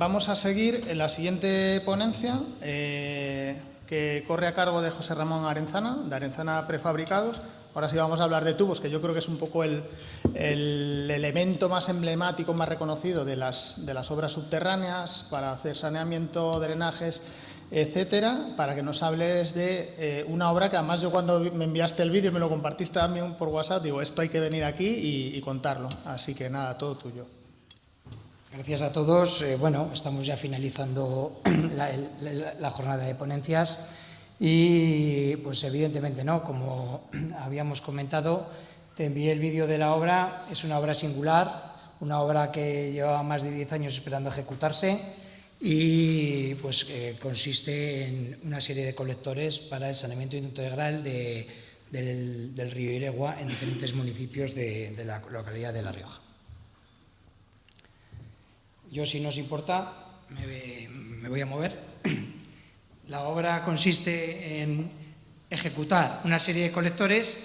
vamos a seguir en la siguiente ponencia, que corre a cargo de José Ramón Arenzana, de Arenzana Prefabricados. Ahora sí vamos a hablar de tubos, que yo creo que es un poco el elemento más emblemático, más reconocido de las obras subterráneas para hacer saneamiento, drenajes, etcétera, para que nos hables de una obra que además yo cuando me enviaste el vídeo y me lo compartiste también por WhatsApp, digo, esto hay que venir aquí y contarlo. Así que nada, todo tuyo. Gracias a todos. Bueno, estamos ya finalizando la jornada de ponencias y, pues evidentemente, ¿no? Como habíamos comentado, te envié el vídeo de la obra. Es una obra singular, una obra que llevaba más de 10 años esperando ejecutarse y pues consiste en una serie de colectores para el saneamiento integral del río Iregua en diferentes municipios de la localidad de La Rioja. Yo, si no os importa, me voy a mover. La obra consiste en ejecutar una serie de colectores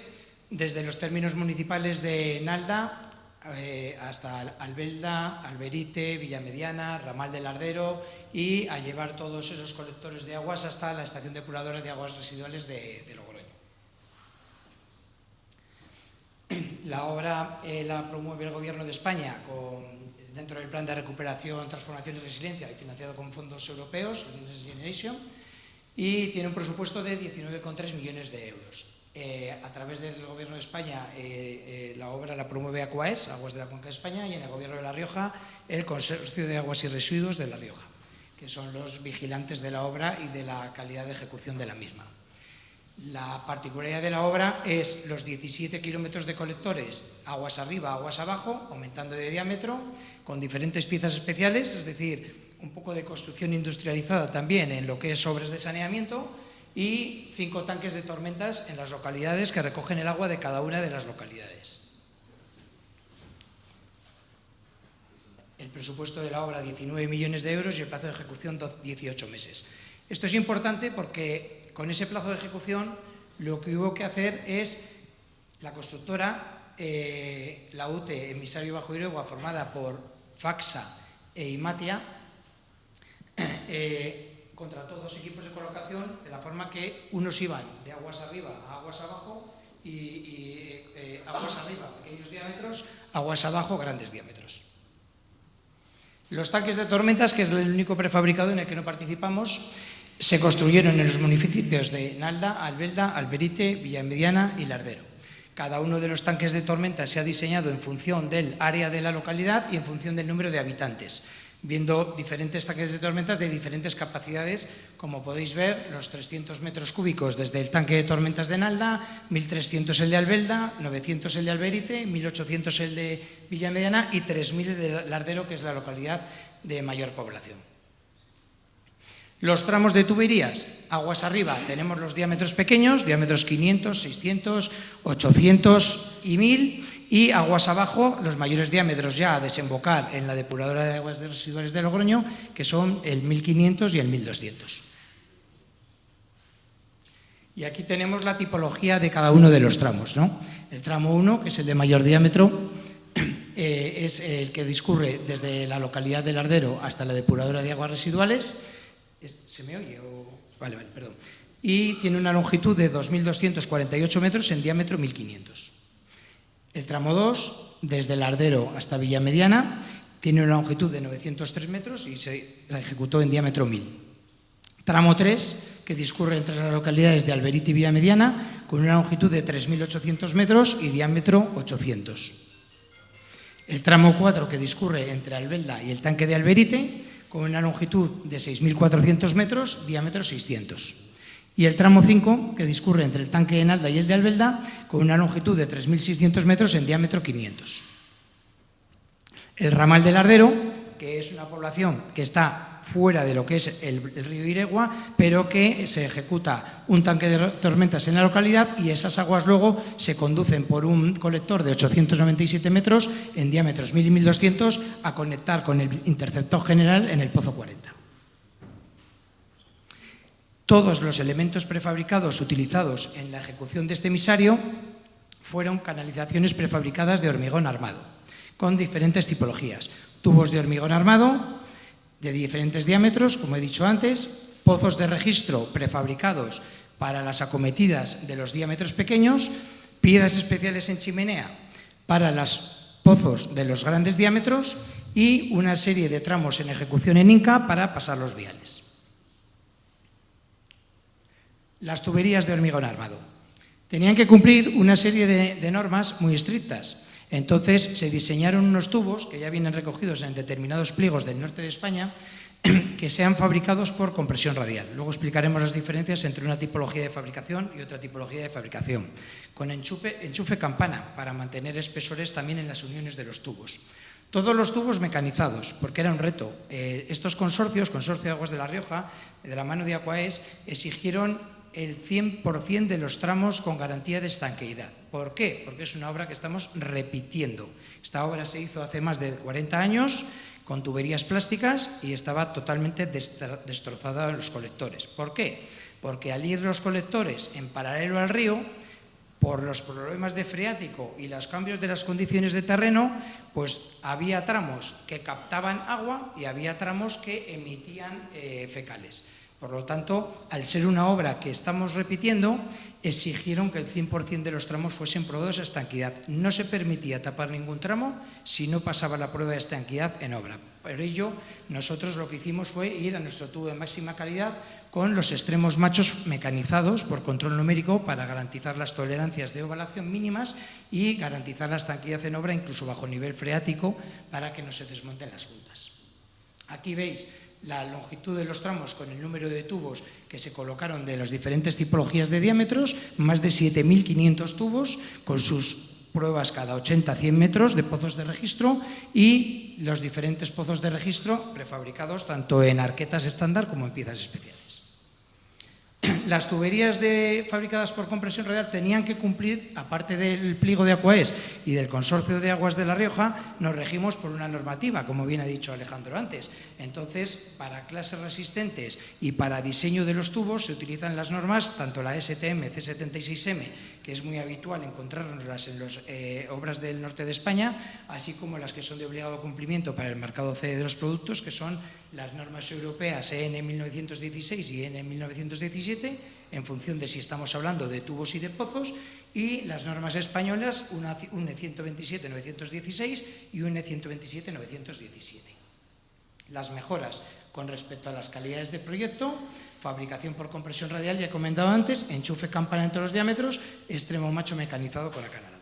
desde los términos municipales de Nalda hasta Albelda, Alberite, Villamediana, Ramal del Ardero y a llevar todos esos colectores de aguas hasta la estación depuradora de aguas residuales de Logroño. La obra la promueve el Gobierno de España dentro del Plan de Recuperación, Transformación y Resiliencia y financiado con fondos europeos, Next Generation, y tiene un presupuesto de 19,3 millones de euros. A través del Gobierno de España la obra la promueve Aquaes, Aguas de la Cuenca de España, y en el Gobierno de La Rioja el Consorcio de Aguas y Residuos de La Rioja, que son los vigilantes de la obra y de la calidad de ejecución de la misma. La particularidad de la obra es los 17 kilómetros de colectores aguas arriba, aguas abajo, aumentando de diámetro, con diferentes piezas especiales, es decir, un poco de construcción industrializada también en lo que es obras de saneamiento, y 5 tanques de tormentas en las localidades que recogen el agua de cada una de las localidades. El presupuesto de la obra, 19 millones de euros, y el plazo de ejecución, 18 meses. Esto es importante porque con ese plazo de ejecución lo que hubo que hacer es la constructora, la UTE Emisario Bajo Iregua, formada por Faxa e Imatia, contrató 2 equipos de colocación de la forma que unos iban de aguas arriba a aguas abajo y aguas arriba pequeños diámetros, aguas abajo grandes diámetros. Los tanques de tormentas, que es el único prefabricado en el que no participamos, se construyeron en los municipios de Nalda, Albelda, Alberite, Villamediana y Lardero. Cada uno de los tanques de tormenta se ha diseñado en función del área de la localidad y en función del número de habitantes, viendo diferentes tanques de tormentas de diferentes capacidades, como podéis ver, los 300 metros cúbicos desde el tanque de tormentas de Nalda, 1.300 el de Albelda, 900 el de Alberite, 1.800 el de Villamediana y 3.000 el de Lardero, que es la localidad de mayor población. Los tramos de tuberías, aguas arriba, tenemos los diámetros pequeños, diámetros 500, 600, 800 y 1000, y aguas abajo, los mayores diámetros ya a desembocar en la depuradora de aguas residuales de Logroño, que son el 1500 y el 1200. Y aquí tenemos la tipología de cada uno de los tramos, ¿no? El tramo 1, que es el de mayor diámetro, es el que discurre desde la localidad de Lardero hasta la depuradora de aguas residuales. ¿Se me oye? Vale, perdón. Y tiene una longitud de 2.248 metros en diámetro 1.500. El tramo 2, desde Lardero hasta Villamediana, tiene una longitud de 903 metros y se ejecutó en diámetro 1.000. Tramo 3, que discurre entre las localidades de Alberite y Villamediana, con una longitud de 3.800 metros y diámetro 800. El tramo 4, que discurre entre Albelda y el tanque de Alberite, con una longitud de 6.400 metros, diámetro 600. Y el tramo 5, que discurre entre el tanque de Nalda y el de Albelda, con una longitud de 3.600 metros en diámetro 500. El ramal del Ardero, que es una población que está fuera de lo que es el río Iregua, pero que se ejecuta un tanque de tormentas en la localidad y esas aguas luego se conducen por un colector de 897 metros en diámetros 1000 y 1200 a conectar con el interceptor general en el Pozo 40. Todos los elementos prefabricados utilizados en la ejecución de este emisario fueron canalizaciones prefabricadas de hormigón armado, con diferentes tipologías: tubos de hormigón armado, de diferentes diámetros, como he dicho antes, pozos de registro prefabricados para las acometidas de los diámetros pequeños, piezas especiales en chimenea para los pozos de los grandes diámetros y una serie de tramos en ejecución en Inca para pasar los viales. Las tuberías de hormigón armado. Tenían que cumplir una serie de normas muy estrictas. Entonces se diseñaron unos tubos que ya vienen recogidos en determinados pliegos del norte de España que sean fabricados por compresión radial. Luego explicaremos las diferencias entre una tipología de fabricación y otra tipología de fabricación. Con enchufe campana para mantener espesores también en las uniones de los tubos. Todos los tubos mecanizados, porque era un reto. Estos consorcios, Consorcio de Aguas de La Rioja, de la mano de Aquaes, exigieron el 100% de los tramos con garantía de estanqueidad. ¿Por qué? Porque es una obra que estamos repitiendo. Esta obra se hizo hace más de 40 años con tuberías plásticas y estaba totalmente destrozada en los colectores. ¿Por qué? Porque al ir los colectores en paralelo al río, por los problemas de freático y los cambios de las condiciones de terreno, pues había tramos que captaban agua y había tramos que emitían fecales. Por lo tanto, al ser una obra que estamos repitiendo, exigieron que el 100% de los tramos fuesen probados a estanquidad. No se permitía tapar ningún tramo si no pasaba la prueba de estanquidad en obra. Por ello, nosotros lo que hicimos fue ir a nuestro tubo de máxima calidad con los extremos machos mecanizados por control numérico para garantizar las tolerancias de ovalación mínimas y garantizar la estanquidad en obra, incluso bajo nivel freático, para que no se desmonten las juntas. Aquí veis la longitud de los tramos con el número de tubos que se colocaron de las diferentes tipologías de diámetros, más de 7.500 tubos con sus pruebas cada 80-100 metros de pozos de registro y los diferentes pozos de registro prefabricados tanto en arquetas estándar como en piezas especiales. Las tuberías fabricadas por compresión radial tenían que cumplir, aparte del pliego de Aquaes y del Consorcio de Aguas de La Rioja, nos regimos por una normativa, como bien ha dicho Alejandro antes. Entonces, para clases resistentes y para diseño de los tubos se utilizan las normas, tanto la STM C76M, que es muy habitual encontrárnoslas en las obras del norte de España, así como las que son de obligado cumplimiento para el mercado CE de los productos, que son las normas europeas EN 1916 y EN 1917, en función de si estamos hablando de tubos y de pozos, y las normas españolas, un EN 127-916 y un EN 127-917. Las mejoras con respecto a las calidades de proyecto: fabricación por compresión radial, ya he comentado antes, enchufe campana en todos los diámetros, extremo macho mecanizado con acanaladura.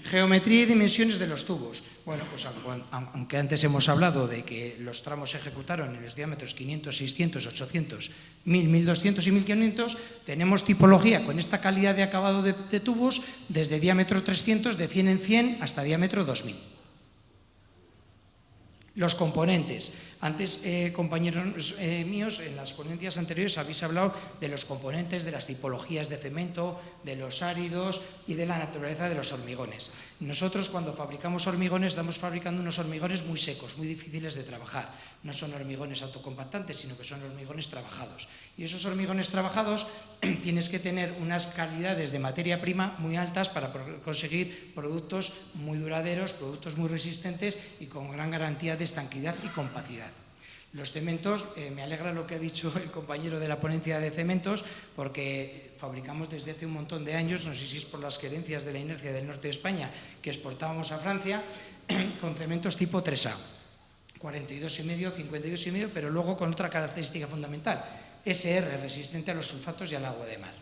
Geometría y dimensiones de los tubos. Bueno, pues aunque antes hemos hablado de que los tramos se ejecutaron en los diámetros 500, 600, 800, 1000, 1200 y 1500, tenemos tipología con esta calidad de acabado de tubos desde diámetro 300, de 100 en 100, hasta diámetro 2000. Los componentes. Antes, compañeros míos, en las ponencias anteriores habéis hablado de los componentes, de las tipologías de cemento, de los áridos y de la naturaleza de los hormigones. Nosotros, cuando fabricamos hormigones, estamos fabricando unos hormigones muy secos, muy difíciles de trabajar. No son hormigones autocompactantes, sino que son hormigones trabajados. Y esos hormigones trabajados tienes que tener unas calidades de materia prima muy altas para conseguir productos muy duraderos, productos muy resistentes y con gran garantía de estanquidad y compacidad. Los cementos, me alegra lo que ha dicho el compañero de la ponencia de cementos, porque fabricamos desde hace un montón de años, no sé si es por las querencias de la inercia del norte de España, que exportábamos a Francia, con cementos tipo 3A, 42,5, 52,5, pero luego con otra característica fundamental: SR, resistente a los sulfatos y al agua de mar.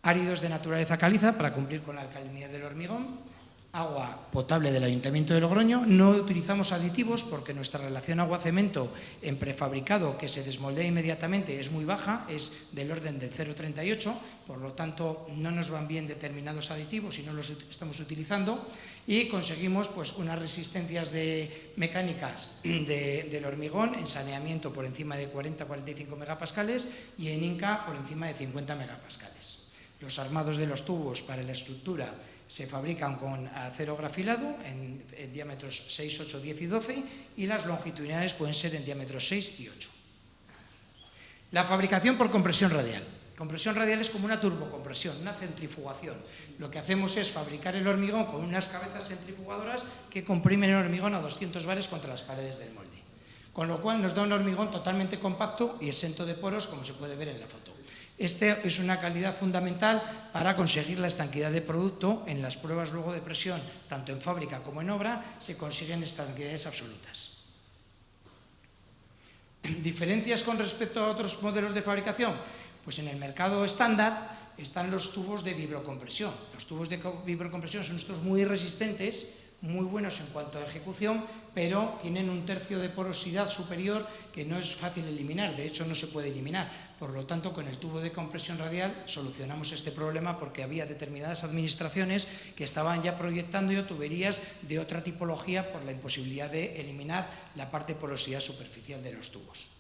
Áridos de naturaleza caliza, para cumplir con la alcalinidad del hormigón. Agua potable del Ayuntamiento de Logroño. No utilizamos aditivos porque nuestra relación agua-cemento en prefabricado, que se desmoldea inmediatamente, es muy baja, es del orden del 0,38, por lo tanto no nos van bien determinados aditivos y no los estamos utilizando, y conseguimos pues unas resistencias mecánicas del hormigón en saneamiento por encima de 40-45 megapascales y en Inca por encima de 50 megapascales. Los armados de los tubos para la estructura se fabrican con acero grafilado en diámetros 6, 8, 10 y 12, y las longitudinales pueden ser en diámetros 6 y 8. La fabricación por compresión radial. Compresión radial es como una turbocompresión, una centrifugación. Lo que hacemos es fabricar el hormigón con unas cabezas centrifugadoras que comprimen el hormigón a 200 bares contra las paredes del molde. Con lo cual nos da un hormigón totalmente compacto y exento de poros, como se puede ver en la foto. Esta es una calidad fundamental para conseguir la estanquidad de producto. En las pruebas luego de presión, tanto en fábrica como en obra, se consiguen estanquidades absolutas. ¿Diferencias con respecto a otros modelos de fabricación? Pues en el mercado estándar están los tubos de vibrocompresión. Los tubos de vibrocompresión son estos muy resistentes, muy buenos en cuanto a ejecución, pero tienen un tercio de porosidad superior que no es fácil eliminar, de hecho no se puede eliminar. Por lo tanto, con el tubo de compresión radial solucionamos este problema porque había determinadas administraciones que estaban ya proyectando tuberías de otra tipología por la imposibilidad de eliminar la parte de porosidad superficial de los tubos.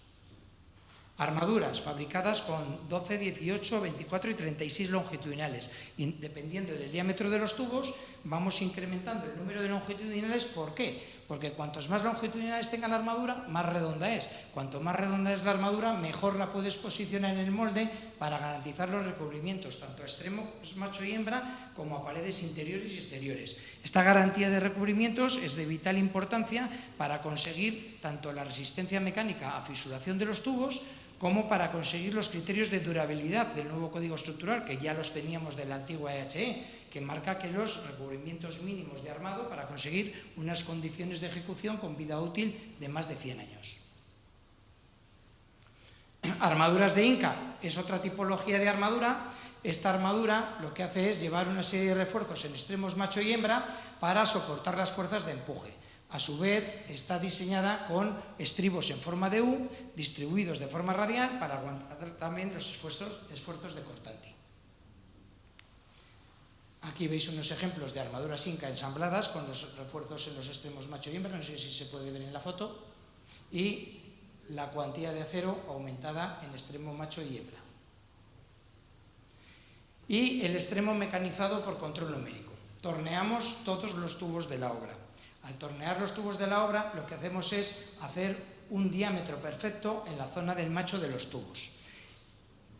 Armaduras fabricadas con 12, 18, 24 y 36 longitudinales. Y dependiendo del diámetro de los tubos, vamos incrementando el número de longitudinales. ¿Por qué? Porque cuantos más longitudinales tenga la armadura, más redonda es. Cuanto más redonda es la armadura, mejor la puedes posicionar en el molde para garantizar los recubrimientos, tanto a extremos macho y hembra, como a paredes interiores y exteriores. Esta garantía de recubrimientos es de vital importancia para conseguir tanto la resistencia mecánica a fisuración de los tubos, como para conseguir los criterios de durabilidad del nuevo código estructural, que ya los teníamos de la antigua EHE, que marca que los recubrimientos mínimos de armado para conseguir unas condiciones de ejecución con vida útil de más de 100 años. Armaduras de Inca es otra tipología de armadura. Esta armadura lo que hace es llevar una serie de refuerzos en extremos macho y hembra para soportar las fuerzas de empuje. A su vez, está diseñada con estribos en forma de U, distribuidos de forma radial para aguantar también los esfuerzos de cortante. Aquí veis unos ejemplos de armaduras Inca ensambladas con los refuerzos en los extremos macho y hembra, no sé si se puede ver en la foto, y la cuantía de acero aumentada en extremo macho y hembra. Y el extremo mecanizado por control numérico. Torneamos todos los tubos de la obra. Al tornear los tubos de la obra, lo que hacemos es hacer un diámetro perfecto en la zona del macho de los tubos.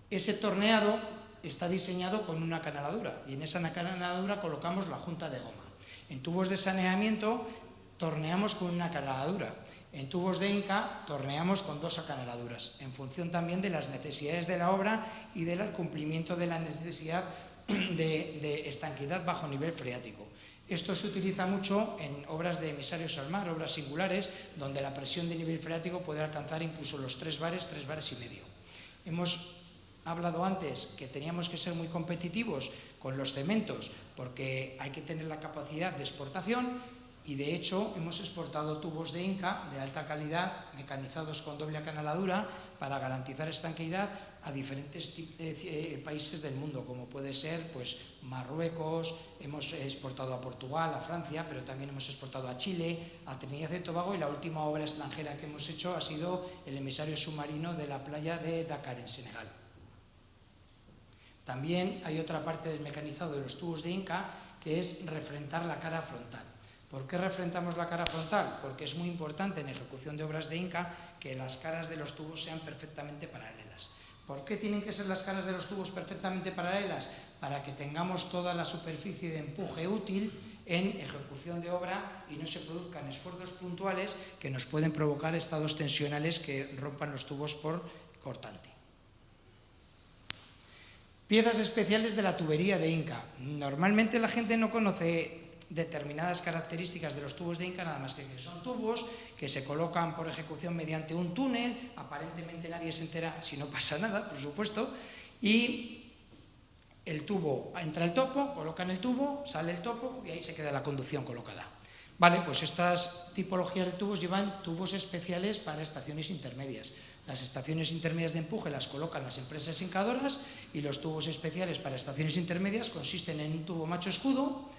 Ese torneado está diseñado con una canaladura y en esa canaladura colocamos la junta de goma. En tubos de saneamiento torneamos con una canaladura. En tubos de Inca torneamos con 2 acanaladuras, en función también de las necesidades de la obra y del cumplimiento de la necesidad de estanquidad bajo nivel freático. Esto se utiliza mucho en obras de emisarios al mar, obras singulares, donde la presión de nivel freático puede alcanzar incluso los 3 bares y medio. Hemos hablado antes que teníamos que ser muy competitivos con los cementos porque hay que tener la capacidad de exportación y de hecho hemos exportado tubos de Inca de alta calidad, mecanizados con doble acanaladura para garantizar estanqueidad a diferentes países del mundo, como puede ser pues, Marruecos, hemos exportado a Portugal, a Francia, pero también hemos exportado a Chile, a Trinidad y Tobago, y la última obra extranjera que hemos hecho ha sido el emisario submarino de la playa de Dakar, en Senegal. También hay otra parte del mecanizado de los tubos de Inca, que es refrentar la cara frontal. ¿Por qué refrentamos la cara frontal? Porque es muy importante en ejecución de obras de Inca que las caras de los tubos sean perfectamente paralelas. ¿Por qué tienen que ser las caras de los tubos perfectamente paralelas? Para que tengamos toda la superficie de empuje útil en ejecución de obra y no se produzcan esfuerzos puntuales que nos pueden provocar estados tensionales que rompan los tubos por cortante. Piezas especiales de la tubería de Inca. Normalmente la gente no conoce determinadas características de los tubos de Inca, nada más que son tubos que se colocan por ejecución mediante un túnel, aparentemente nadie se entera si no pasa nada, por supuesto, y el tubo entra el topo, colocan el tubo, sale el topo y ahí se queda la conducción colocada. Vale, pues estas tipologías de tubos llevan tubos especiales para estaciones intermedias. Las estaciones intermedias de empuje las colocan las empresas hincadoras y los tubos especiales para estaciones intermedias consisten en un tubo macho escudo,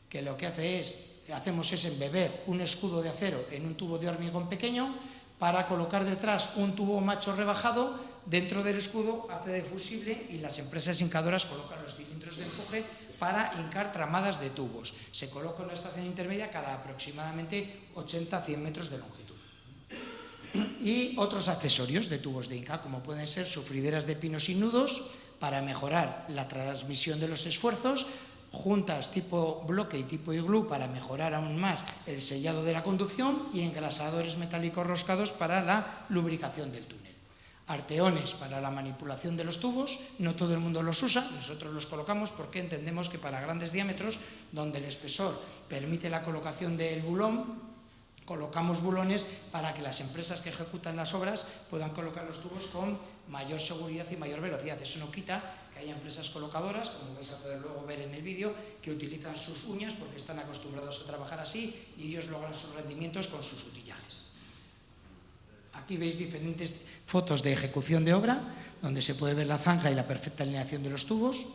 que lo que hacemos es embeber un escudo de acero en un tubo de hormigón pequeño para colocar detrás un tubo macho rebajado, dentro del escudo hace de fusible y las empresas hincadoras colocan los cilindros de empuje para hincar tramadas de tubos. Se coloca una estación intermedia cada aproximadamente 80 a 100 metros de longitud. y otros accesorios de tubos de Inca, como pueden ser sufrideras de pino sin nudos para mejorar la transmisión de los esfuerzos, juntas tipo bloque y tipo iglú para mejorar aún más el sellado de la conducción y engrasadores metálicos roscados para la lubricación del túnel. Arteones para la manipulación de los tubos, no todo el mundo los usa, nosotros los colocamos porque entendemos que para grandes diámetros, donde el espesor permite la colocación del bulón, colocamos bulones para que las empresas que ejecutan las obras puedan colocar los tubos con mayor seguridad y mayor velocidad. Eso no quita que haya empresas colocadoras, como vais a poder luego ver en el vídeo, que utilizan sus uñas porque están acostumbrados a trabajar así y ellos logran sus rendimientos con sus utillajes. Aquí veis diferentes fotos de ejecución de obra, donde se puede ver la zanja y la perfecta alineación de los tubos.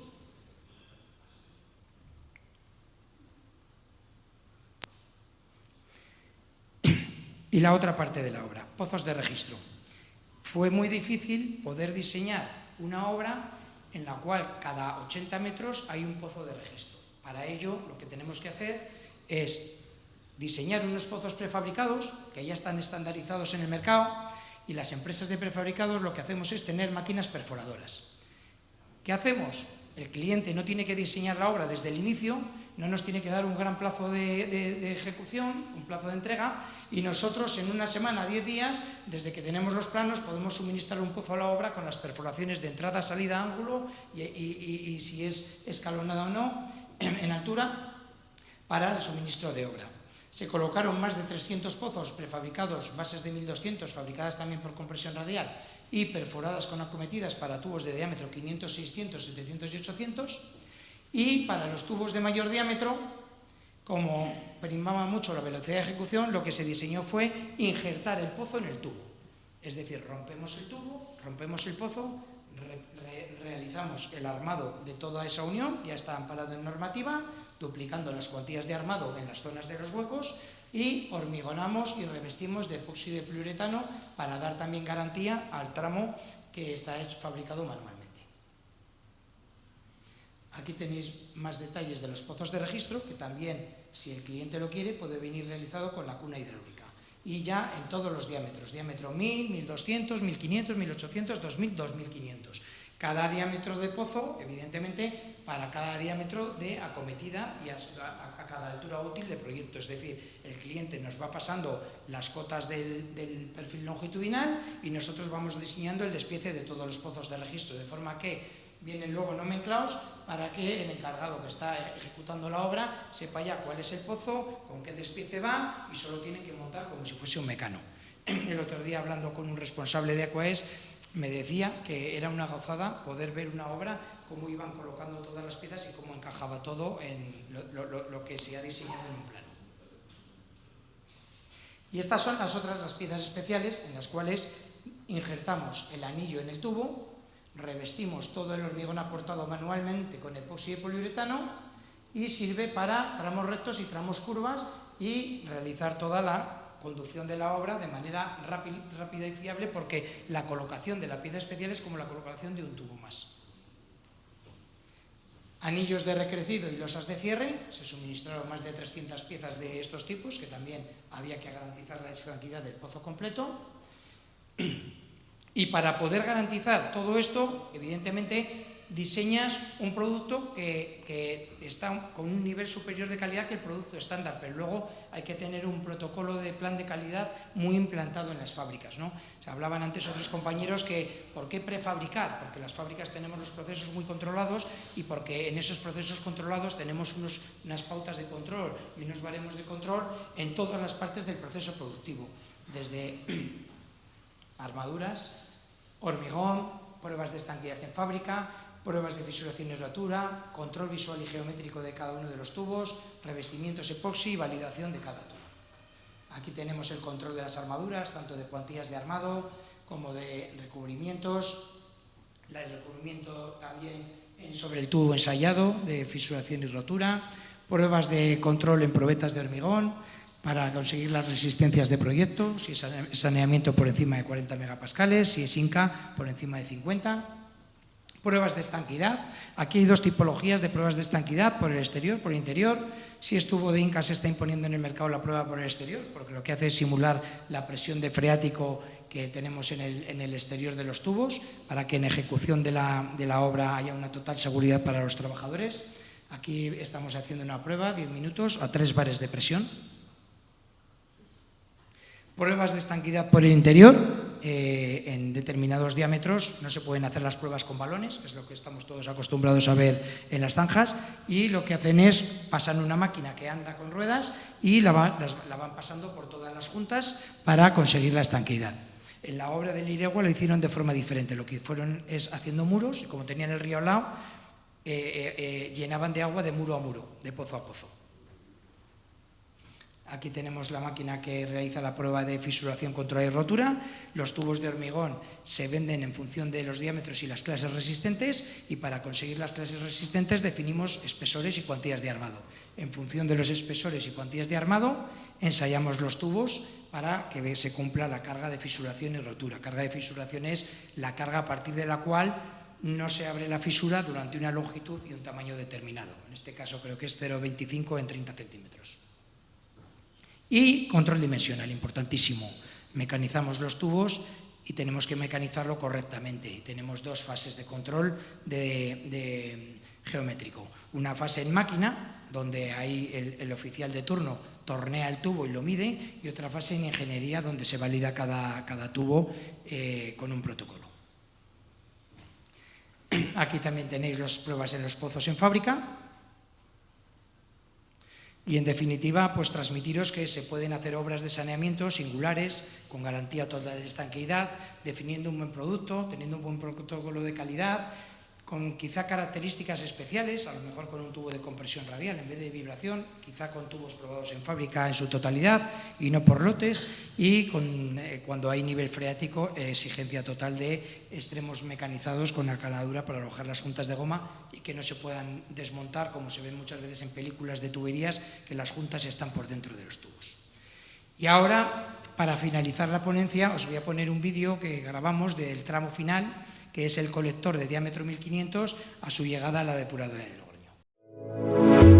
Y la otra parte de la obra, pozos de registro. Fue muy difícil poder diseñar una obra en la cual cada 80 metros hay un pozo de registro. Para ello, lo que tenemos que hacer es diseñar unos pozos prefabricados que ya están estandarizados en el mercado, y las empresas de prefabricados lo que hacemos es tener máquinas perforadoras. ¿Qué hacemos? El cliente no tiene que diseñar la obra desde el inicio, no nos tiene que dar un gran plazo de ejecución, un plazo de entrega, y nosotros en una semana, 10 días, desde que tenemos los planos, podemos suministrar un pozo a la obra con las perforaciones de entrada, salida, ángulo y si es escalonada o no, en altura, para el suministro de obra. Se colocaron más de 300 pozos prefabricados, bases de 1200, fabricadas también por compresión radial y perforadas con acometidas para tubos de diámetro 500, 600, 700 y 800. Y para los tubos de mayor diámetro, como primaba mucho la velocidad de ejecución, lo que se diseñó fue injertar el pozo en el tubo. Es decir, rompemos el tubo, rompemos el pozo, realizamos el armado de toda esa unión, ya está amparado en normativa, duplicando las cuantías de armado en las zonas de los huecos, y hormigonamos y revestimos de epóxido de poliuretano para dar también garantía al tramo que está fabricado manualmente. Aquí tenéis más detalles de los pozos de registro, que también, si el cliente lo quiere, puede venir realizado con la cuna hidráulica. Y ya en todos los diámetros, diámetro 1000, 1200, 1500, 1800, 2000, 2500. Cada diámetro de pozo, evidentemente, para cada diámetro de acometida y a cada altura útil de proyecto. Es decir, el cliente nos va pasando las cotas del perfil longitudinal y nosotros vamos diseñando el despiece de todos los pozos de registro, de forma que vienen luego nomenclados para que el encargado que está ejecutando la obra sepa ya cuál es el pozo, con qué despiece va, y solo tiene que montar como si fuese un mecano. El otro día, hablando con un responsable de Aquaes, me decía que era una gozada poder ver una obra, cómo iban colocando todas las piezas y cómo encajaba todo en lo que se ha diseñado en un plano. Y estas son las piezas especiales en las cuales injertamos el anillo en el tubo, revestimos todo el hormigón aportado manualmente con epoxi de poliuretano y sirve para tramos rectos y tramos curvas y realizar toda la conducción de la obra de manera rápida y fiable, porque la colocación de la pieza especial es como la colocación de un tubo más. Anillos de recrecido y losas de cierre, se suministraron más de 300 piezas de estos tipos, que también había que garantizar la estanquidad del pozo completo. Y para poder garantizar todo esto, evidentemente, diseñas un producto que está con un nivel superior de calidad que el producto estándar, pero luego hay que tener un protocolo de plan de calidad muy implantado en las fábricas, ¿no? Se hablaban antes otros compañeros que ¿por qué prefabricar? Porque las fábricas tenemos los procesos muy controlados y porque en esos procesos controlados tenemos unas pautas de control y unos baremos de control en todas las partes del proceso productivo, desde armaduras, hormigón, pruebas de estanquidad en fábrica, pruebas de fisuración y rotura, control visual y geométrico de cada uno de los tubos, revestimientos epoxi y validación de cada tubo. Aquí tenemos el control de las armaduras, tanto de cuantías de armado como de recubrimientos, el recubrimiento también sobre el tubo ensayado de fisuración y rotura, pruebas de control en probetas de hormigón para conseguir las resistencias de proyecto, si es saneamiento por encima de 40 megapascales, si es Inca por encima de 50. Pruebas de estanquidad. Aquí hay dos tipologías de pruebas de estanquidad, por el exterior, por el interior. Si es tubo de Inca, se está imponiendo en el mercado la prueba por el exterior, porque lo que hace es simular la presión de freático que tenemos en el exterior de los tubos, para que en ejecución de la obra haya una total seguridad para los trabajadores. Aquí estamos haciendo una prueba, 10 minutos, a 3 bares de presión. Pruebas de estanquidad por el interior. En determinados diámetros no se pueden hacer las pruebas con balones, que es lo que estamos todos acostumbrados a ver en las zanjas, y lo que hacen es pasan una máquina que anda con ruedas y la van pasando por todas las juntas para conseguir la estanquidad. En la obra del Iregua lo hicieron de forma diferente. Lo que fueron es haciendo muros, y como tenían el río al lado, llenaban de agua de muro a muro, de pozo a pozo. Aquí tenemos la máquina que realiza la prueba de fisuración, control y rotura. Los tubos de hormigón se venden en función de los diámetros y las clases resistentes, y para conseguir las clases resistentes definimos espesores y cuantías de armado. En función de los espesores y cuantías de armado ensayamos los tubos para que se cumpla la carga de fisuración y rotura. Carga de fisuración es la carga a partir de la cual no se abre la fisura durante una longitud y un tamaño determinado. En este caso creo que es 0,25 en 30 centímetros. Y control dimensional, importantísimo. Mecanizamos los tubos y tenemos que mecanizarlo correctamente. Tenemos dos fases de control geométrico. Una fase en máquina, donde ahí el oficial de turno tornea el tubo y lo mide, y otra fase en ingeniería, donde se valida cada tubo con un protocolo. Aquí también tenéis las pruebas en los pozos en fábrica. Y en definitiva, pues transmitiros que se pueden hacer obras de saneamiento singulares, con garantía total de estanqueidad, definiendo un buen producto, teniendo un buen protocolo de calidad, con quizá características especiales, a lo mejor con un tubo de compresión radial en vez de vibración, quizá con tubos probados en fábrica en su totalidad y no por lotes, y cuando hay nivel freático, exigencia total de extremos mecanizados con la caladura para alojar las juntas de goma y que no se puedan desmontar, como se ven muchas veces en películas de tuberías, que las juntas están por dentro de los tubos. Y ahora, para finalizar la ponencia, os voy a poner un vídeo que grabamos del tramo final, que es el colector de diámetro 1500 a su llegada a la depuradora de Logroño.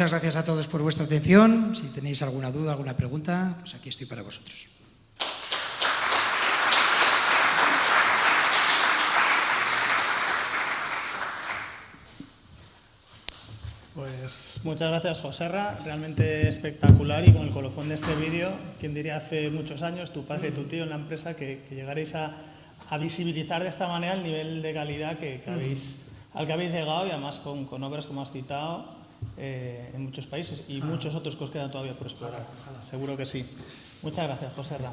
muchas gracias a todos por vuestra atención. Si tenéis alguna duda, alguna pregunta, pues aquí estoy para vosotros. Pues muchas gracias, Joserra, realmente espectacular, y con el colofón de este vídeo, quien diría hace muchos años, tu padre y tu tío en la empresa, que llegaréis a visibilizar de esta manera el nivel de calidad al que habéis llegado, y además con obras como has citado en muchos países y muchos otros que os quedan todavía por explorar. Seguro que sí. Muchas gracias, Joserra.